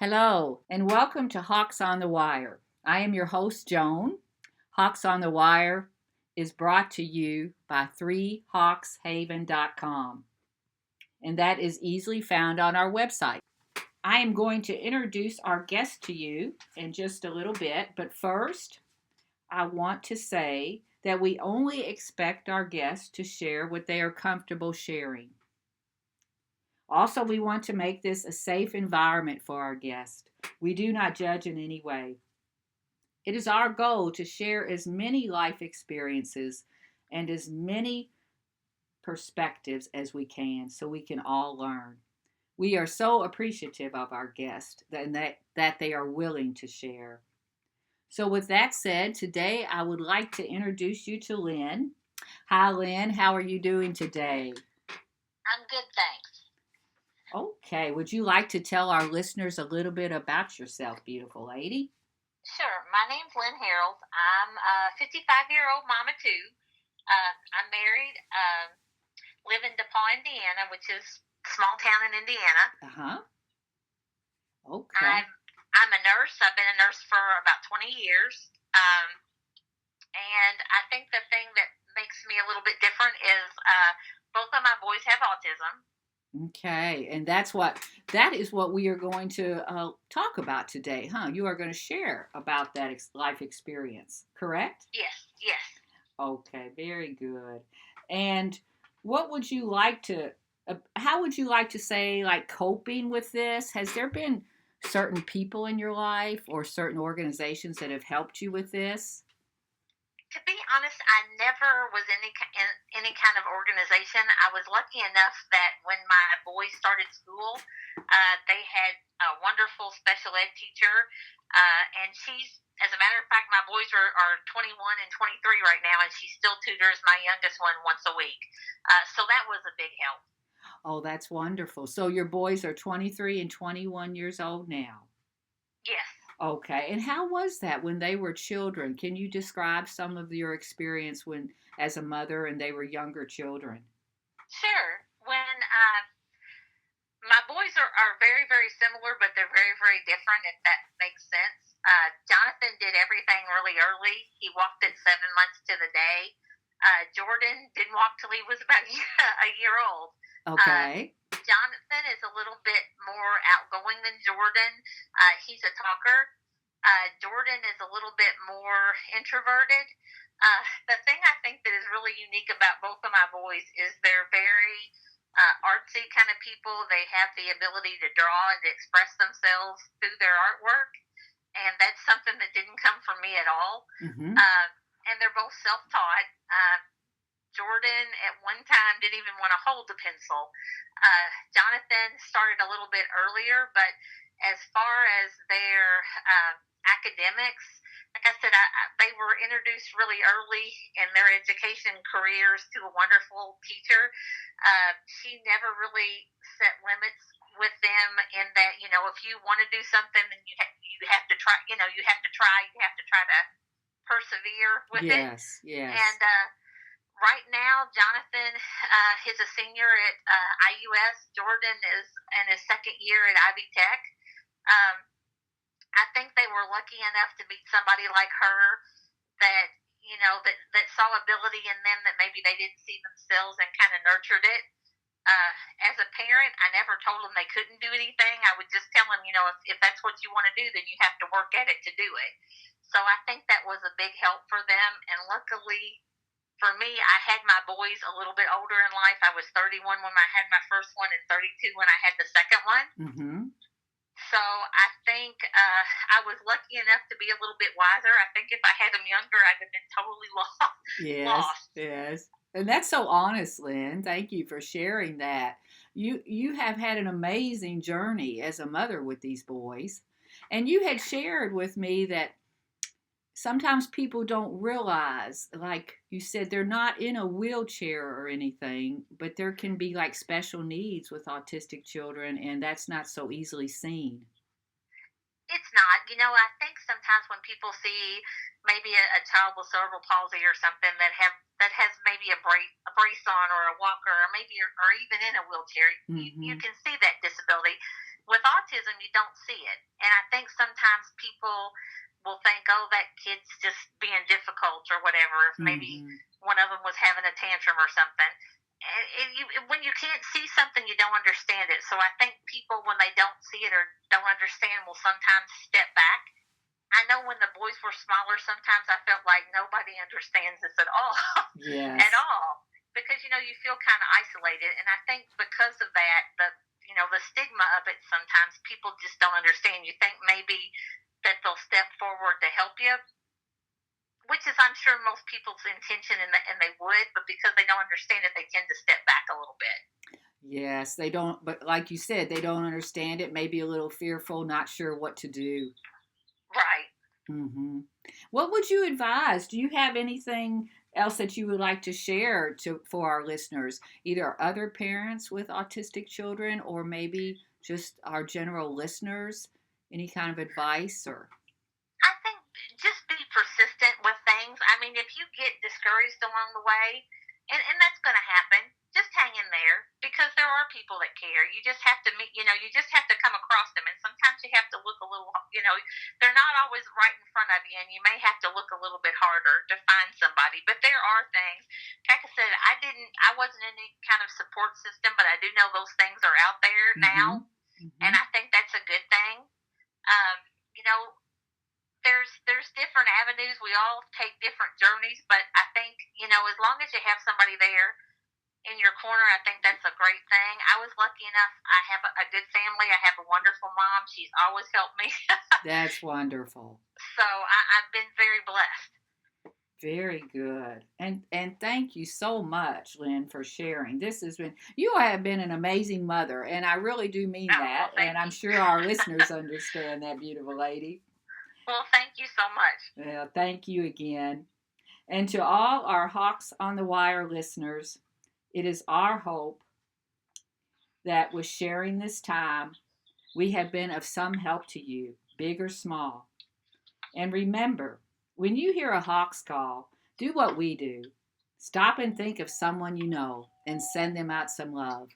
Hello, and welcome to Hawks on the Wire. I am your host, Joan. Hawks on the Wire is brought to you by 3hawkshaven.com, and that is easily found on our website. I am going to introduce our guest to you in just a little bit, but first, I want to say that we only expect our guests to share what they are comfortable sharing. Also, we want to make this a safe environment for our guests. We do not judge in any way. It is our goal to share as many life experiences and as many perspectives as we can so we can all learn. We are so appreciative of our guests and that they are willing to share. So, with that said, today I would like to introduce you to Lynn. Hi, Lynn. How are you doing today? I'm good, thanks. Okay. Would you like to tell our listeners a little bit about yourself, beautiful lady? Sure. My name's Lynn Harold. I'm a 55-year-old mama, too. I'm married, live in DePaul, Indiana, which is a small town in Indiana. Uh-huh. Okay. I'm a nurse. I've been a nurse for about 20 years. And I think the thing that makes me a little bit different is both of my boys have autism. Okay, and that is what we are going to talk about today, huh? You are going to share about that life experience, correct? Yes, yes. Okay, very good. And what would you like to? How would you like to say, like, coping with this? Has there been certain people in your life or certain organizations that have helped you with this? To be honest, I never was in any kind of organization. I was lucky enough that when my boys started school, they had a wonderful special ed teacher, and as a matter of fact, my boys are 21 and 23 right now, and she still tutors my youngest one once a week. So that was a big help. Oh, that's wonderful. So your boys are 23 and 21 years old now. Yes. Okay. And how was that when they were children? Can you describe some of your experience when as a mother and they were younger children? Sure. When my boys are very, very similar, but they're very, very different, if that makes sense. Jonathan did everything really early. He walked at 7 months to the day. Jordan didn't walk till he was about a year old. Okay. Jonathan is a little bit more outgoing than Jordan. He's a talker. Jordan is a little bit more introverted. The thing I think that is really unique about both of my boys is they're very artsy kind of people. They have the ability to draw and to express themselves through their artwork, and that's something that didn't come from me at all. Mm-hmm. And they're both self-taught. Jordan at one time didn't even want to hold the pencil. Jonathan started a little bit earlier, but as far as their academics, like I said, they were introduced really early in their education careers to a wonderful teacher. She never really set limits with them in that, if you want to do something, then you have to try. You have to try. You have to try to persevere with it. Yes. And right now, Jonathan is a senior at IUS. Jordan is in his second year at Ivy Tech. I think they were lucky enough to meet somebody like her that that saw ability in them that maybe they didn't see themselves and kind of nurtured it. As a parent, I never told them they couldn't do anything. I would just tell them, if that's what you want to do, then you have to work at it to do it. So I think that was a big help for them. And luckily for me, I had my boys a little bit older in life. I was 31 when I had my first one and 32 when I had the second one. Mm-hmm. So I think I was lucky enough to be a little bit wiser. I think if I had them younger, I'd have been totally lost. Yes. And that's so honest, Lynn. Thank you for sharing that. You have had an amazing journey as a mother with these boys. And you had shared with me that sometimes people don't realize, like you said, they're not in a wheelchair or anything, but there can be like special needs with autistic children, and that's not so easily seen. It's not. I think sometimes when people see maybe a child with cerebral palsy or something that has maybe a brace on or a walker or maybe or even in a wheelchair, you Mm-hmm. can see that disability. With autism, you don't see it. And I think sometimes people will think, oh, that kid's just being difficult or whatever. If maybe Mm-hmm. one of them was having a tantrum or something. When you can't see something, you don't understand it. So I think people, when they don't see it or don't understand, will sometimes step back. I know when the boys were smaller, sometimes I felt like nobody understands this at all, at Yes. all, because you feel kind of isolated, and I think because of that, the stigma of it, sometimes people just don't understand. You think maybe that they'll step forward to help you, which is I'm sure most people's intention, and they would, but because they don't understand it, they tend to step back a little bit. Yes, they don't, but like you said, they don't understand it, maybe a little fearful, not sure what to do. Right. Mm-hmm. What would you advise? Do you have anything else that you would like to share for our listeners, either other parents with autistic children or maybe just our general listeners? Any kind of advice or? I think just be persistent with things. I mean, if you get discouraged along the way, and that's going to happen, just hang in there because there are people that care. You just have to meet, you just have to come across them. And sometimes you have to look a little, they're not always right in front of you, and you may have to look a little bit harder to find somebody. But there are things, like I said, I wasn't in any kind of support system, but I do know those things are out there Mm-hmm. now. Mm-hmm. And I think that's a good thing. Um, you know, there's different avenues. We all take different journeys, but I think as long as you have somebody there in your corner, I think that's a great thing. I was lucky enough. I have a good family. I have a wonderful mom. She's always helped me. That's wonderful. So I've been very blessed. Very good. And thank you so much, Lynn, for sharing. This has been you have been an amazing mother, and I really do mean Oh, that. well, And thank I'm you. sure our listeners understand that, beautiful lady. Well, thank you so much. Well, thank you again. And to all our Hawks on the Wire listeners, it is our hope that with sharing this time, we have been of some help to you, big or small. And remember, when you hear a Hawk's call, do what we do. Stop and think of someone you know and send them out some love.